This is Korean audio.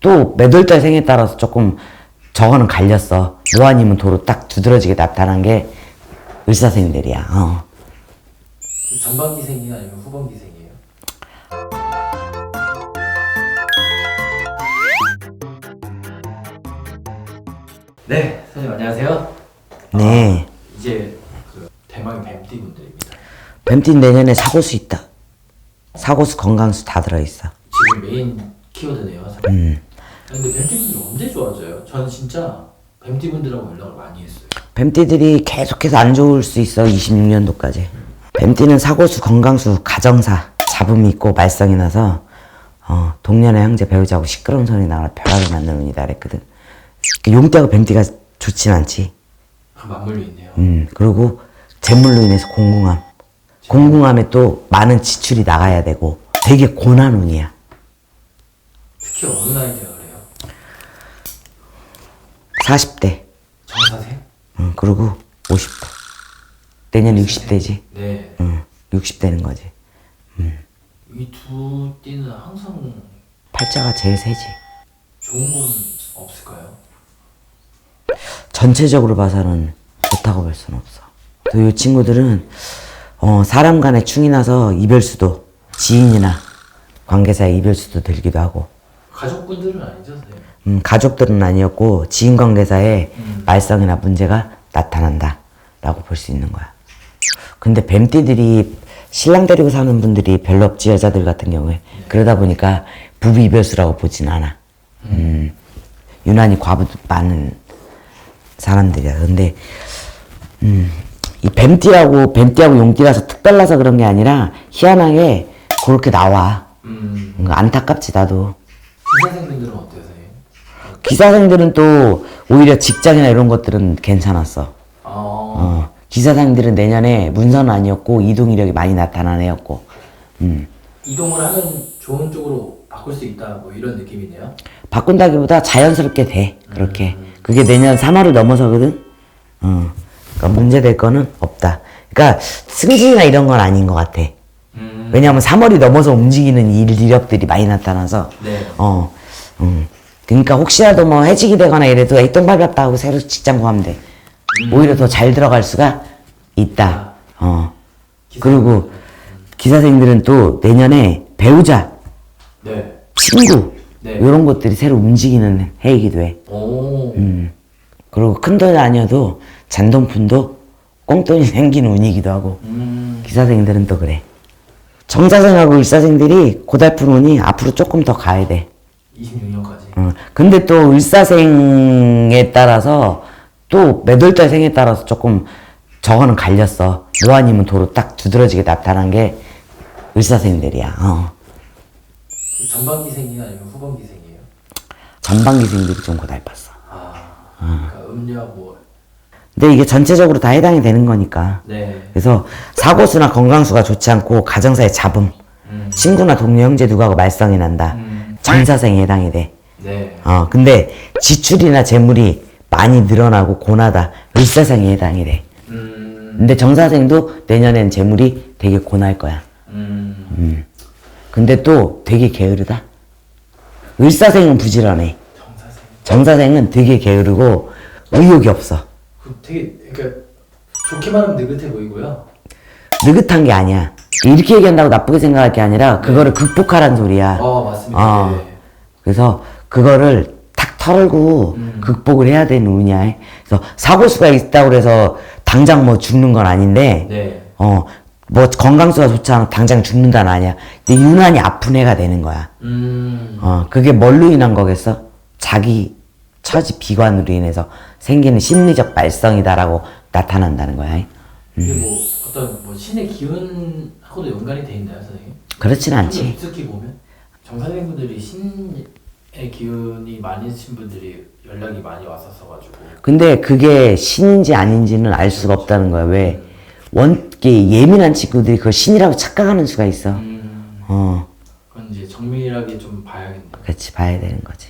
또 몇 월달 생에 따라서 조금 저거는 갈렸어. 뭐 아니면 도로 딱 두드러지게 나타난 게 을사생들이야. 전반기생이야 아니면 후반기생이에요? 네, 선생님 안녕하세요. 네. 이제 그 대망의 뱀띠 분들입니다. 뱀띠 내년에 사고수 있다. 사고수, 건강수 다 들어있어. 지금 메인 키워드네요. 근데 뱀띠 분들 언제 좋아져요? 저는 진짜 뱀띠 분들하고 연락을 많이 했어요. 뱀띠들이 계속해서 안 좋을 수 있어. 26년도까지. 뱀띠는 사고수, 건강수, 가정사, 잡음이 있고 말썽이 나서 동년의 형제 배우자하고 시끄러운 소리 나가 벼락을 만드는 운이다 그랬거든. 용띠하고 뱀띠가 좋진 않지. 맞물려 있네요. 그리고 재물로 인해서 공공함. 공공함에 또 많은 지출이 나가야 되고 되게 고난 운이야. 특히 어느 나이 때가 그래요? 40대. 정사생? 그리고 50대. 내년 60대지. 네. 60대는 거지. 이 두 띠는 항상 팔자가 제일 세지. 좋은 건 없을까요? 전체적으로 봐서는 좋다고 볼 수는 없어. 또 이 친구들은 사람 간에 충이 나서 이별수도, 지인이나 관계사의 이별수도 들기도 하고, 가족분들은 아니죠, 선생님? 가족들은 아니었고 지인 관계사에 말썽이나 문제가 나타난다 라고 볼 수 있는 거야. 근데 뱀띠들이 신랑 데리고 사는 분들이 별로 없지, 여자들 같은 경우에. 그러다 보니까 부부 이별수라고 보진 않아. 유난히 과부 많은 사람들이야. 근데 이 뱀띠하고 용띠라서 특별나서 그런 게 아니라 희한하게 그렇게 나와. 안타깝지 나도. 기사생분들은 어때요, 선생님? 기사생들은 또 오히려 직장이나 이런 것들은 괜찮았어. 기사생들은 내년에 문서는 아니었고 이동 이력이 많이 나타난 애였고. 이동을 하면 좋은 쪽으로 바꿀 수 있다, 뭐 이런 느낌이네요. 바꾼다기보다 자연스럽게 돼. 그렇게. 그게 내년 3월을 넘어서거든. 그러니까 문제될 거는 없다. 그러니까 승진이나 이런 건 아닌 것 같아. 왜냐하면 3월이 넘어서 움직이는 이력들이 많이 나타나서. 네. 그러니까 혹시라도 뭐 해직이 되거나 이래도 에이 똥 밟았다 하고 새로 직장 구하면 돼. 오히려 더 잘 들어갈 수가 있다. 그리고 기사생들은 또 내년에 배우자, 네. 친구 네. 이런 것들이 새로 움직이는 해이기도 해. 오. 그리고 큰 돈이 아니어도 잔돈푼도 꽁돈이 생기는 운이기도 하고. 기사생들은 또 그래. 정사생하고 을사생들이 고달픈 운이 앞으로 조금 더 가야 돼. 26년까지. 근데 또 을사생에 따라서 또 몇 월달 생에 따라서 조금 저거는 갈렸어. 뭐 아니면 도로 딱 두드러지게 나타난 게 을사생들이야. 전반기생이야 아니면 후반기생이에요? 전반기생들이 좀 고달팠어. 그러니까 음력 뭐. 근데 이게 전체적으로 다 해당이 되는 거니까. 네. 그래서 사고수나 건강수가 좋지 않고 가정사의 잡음, 친구나 동료 형제 누구하고 말썽이 난다. 정사생에 해당이 돼. 네. 근데 지출이나 재물이 많이 늘어나고 고나다. 을사생에 해당이 돼. 근데 정사생도 내년엔 재물이 되게 고날 거야. 근데 또 되게 게으르다. 을사생은 부지런해. 정사생. 정사생은 되게 게으르고 의욕이 없어. 되게 그러니까 좋게 말하면 느긋해 보이고요. 느긋한 게 아니야. 이렇게 얘기한다고 나쁘게 생각할 게 아니라 그거를 극복하란 소리야. 맞습니다. 네. 그래서 그거를 탁 털고 극복을 해야 되는 운이야. 그래서 사고수가 있다고 그래서 당장 뭐 죽는 건 아닌데, 네. 뭐 건강수가 좋지 않아 당장 죽는다는 아니야. 근데 유난히 아픈 애가 되는 거야. 그게 뭘로 인한 거겠어? 자기 처지 비관으로 인해서 생기는 심리적 말썽이다라고 나타난다는 거야. 이게 뭐 어떤 뭐 신의 기운하고도 연관이 돼 있나요, 선생님? 그렇진 않지. 깊숙이 보면 정사생분들이 신의 기운이 많으신 분들이 연락이 많이 왔었어가지고. 근데 그게 신인지 아닌지는 알 수가 없다는 거야. 왜? 이게 예민한 친구들이 그걸 신이라고 착각하는 수가 있어. 그건 이제 정밀하게 좀 봐야겠네요. 그렇지, 봐야 되는 거지.